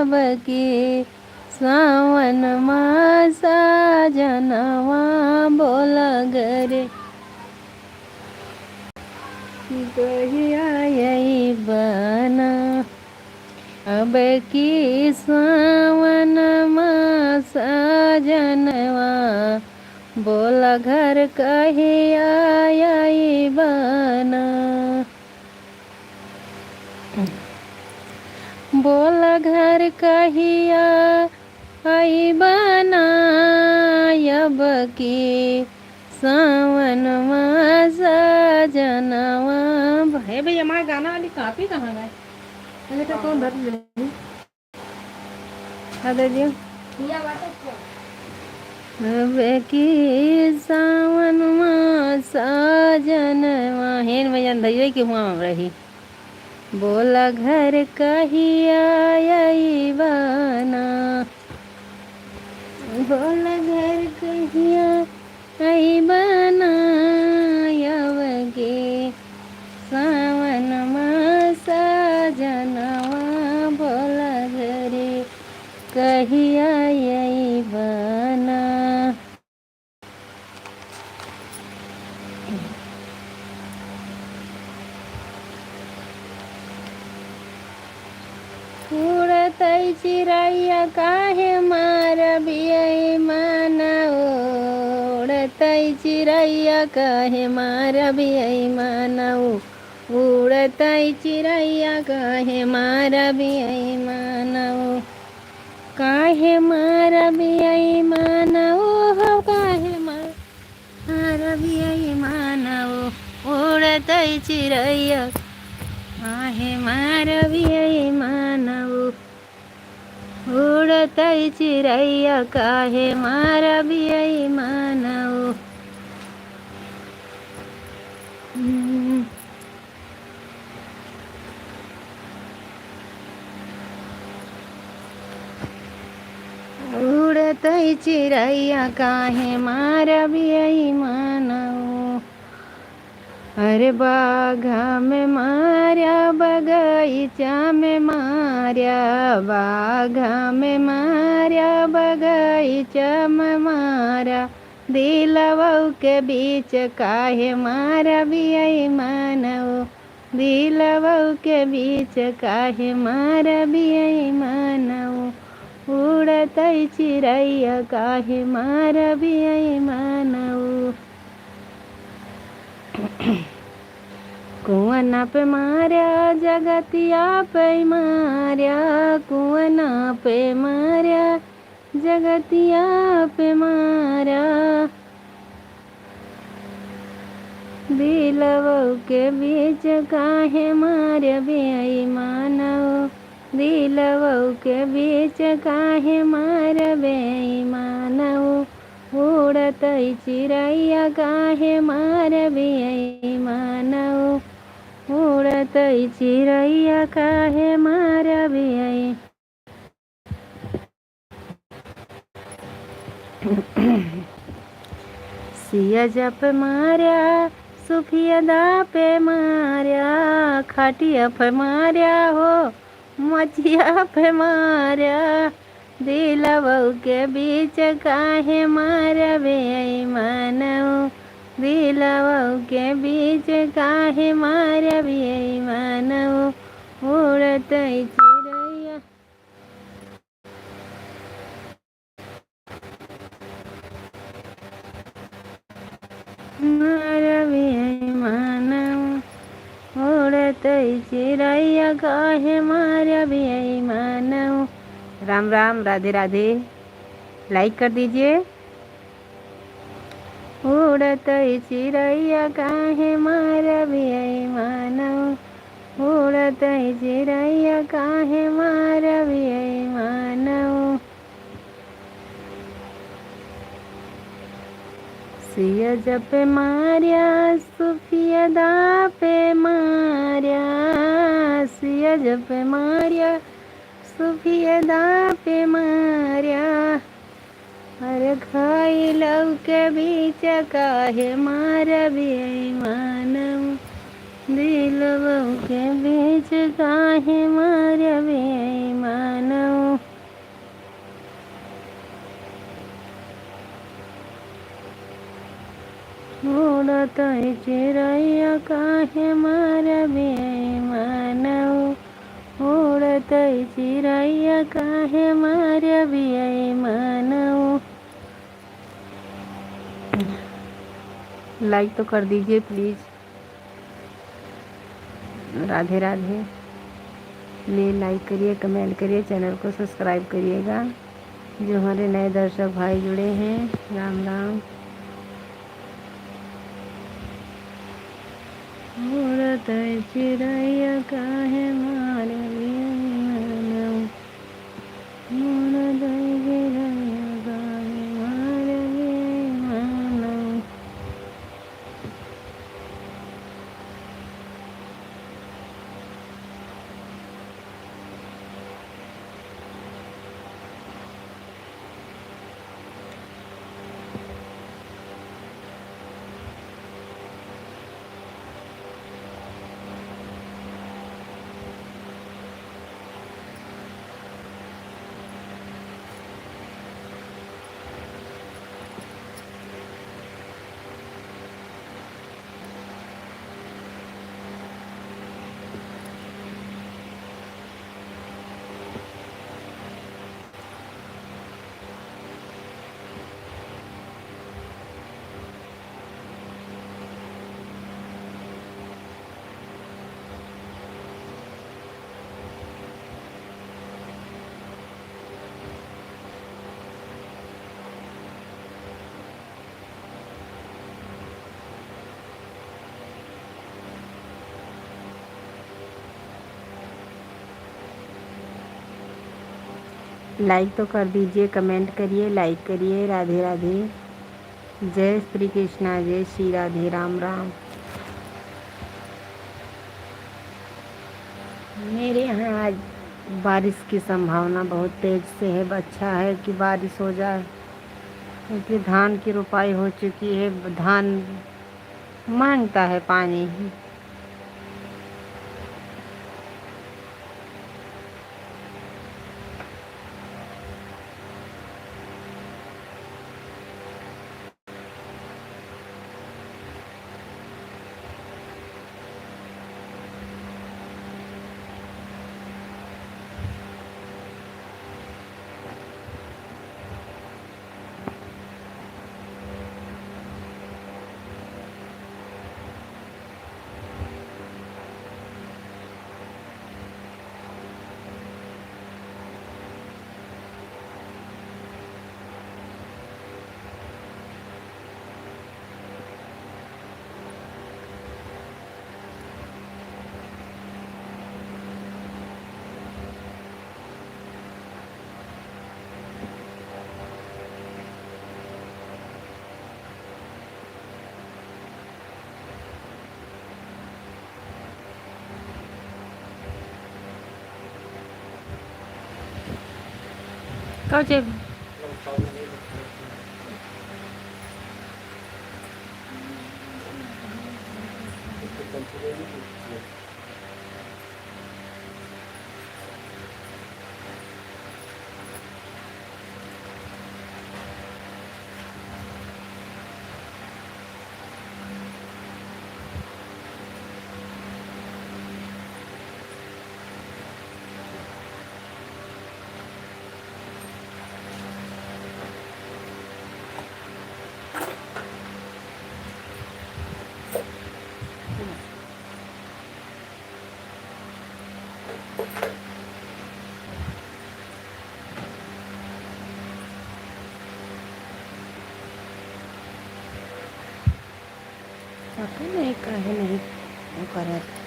अब के सावन मासा जनवा बोला घरे कहिया यही बना अब की सावन मासा जनवा बोला घर कहिया यही बना बोला घर कहिया आई बना अब की सावन मासा जनवा है भैया हमारा गाना वाली कापी कहाँ गए बेटा कौन धर ले अब की सावन मासा जनवा हेन भैया धैया की हुआ रही बोला घर कहिया यही बना बोला घर कहिया यही बना अब के सावन मासा जनवा बोला घरे कहिया यही बना उड़तई चिड़ैया काहे मार बियई माना उड़तई चिड़ैया काहे मार बियई माना उड़तई चिड़ैया काहे मार बियई माना काहे मार बियई माना हो काहे मार बियई माना उड़तई चिड़ैया काहे मार बियई मानव उड़तई चिड़ैया काहे मार बियई मानव उड़तई चिड़ैया काहे मार बियई मानव अरे बाघा में मार्या बगीचा में मार्या बाघा में मार्या बगीचा में मारा दिलवऊ के बीच काहे मारा बियई मानव दिलवऊ के बीच काहे मारा बियई मानव उड़तई चिड़ैया काहे मारा बियई मानव कुआना पे मार्या जगतिया पे मार्या कुआना पे मार्या जगतिया पे मार्या दिलवऊ के बीच काहे मार्या बियई मानव दिलवऊ के बीच काहे मार्या बियई मानव उड़तई चिड़ैया काहे मार बियई मानव उड़तई चिड़ैया काहे मार बियई सिया जप मार्या सुफिया दा पे मार्या खाटिया पे मार्या हो मचिया पे मार्या दिलवऊ के बीच काहे मार बियई मानव दिलवऊ के बीच काहे मार बियई मानव उड़तई चिड़ैया मार बियई मानव उड़तई चिड़ैया काहे मार बियई मानव राम राम राधे राधे लाइक कर दीजिए उड़तई चिड़ैया काहे मार बियई मानव उड़तई चिड़ैया काहे मार बियई मानव सिया जप मार्या सुफिया दा पे मार्या सिया जप मार्या सुफिया दा पे मार्या अरे खाई लव के बीच काहे मार बियई मानव दिलवऊ के बीच काहे मार बियई मानव उड़त चिड़ैया काहे मारबे मानऊ, उड़त चिड़ैया काहे मारबे मानऊ। लाइक तो कर दीजिए please. Radhe Radhe. Please like करिए, कमेंट करिए, चैनल को सब्सक्राइब करिएगा। जो हमारे नए दर्शक भाई जुड़े हैं, राम राम। उड़त चिड़ैया काहे मारबे मानऊ, उड़त चिड़ैया काहे मारबे मानऊ। लाइक तो कर दीजिए, कमेंट करिए, लाइक करिए। राधे राधे। जय श्री कृष्णा, जय श्री राधे, राम राम। मेरे यहाँ आज बारिश की संभावना बहुत तेज से है। अच्छा है कि बारिश हो जाए, क्योंकि धान की रोपाई हो चुकी है। धान मांगता है पानी। कब जब नहीं, काहे नहीं वो करत।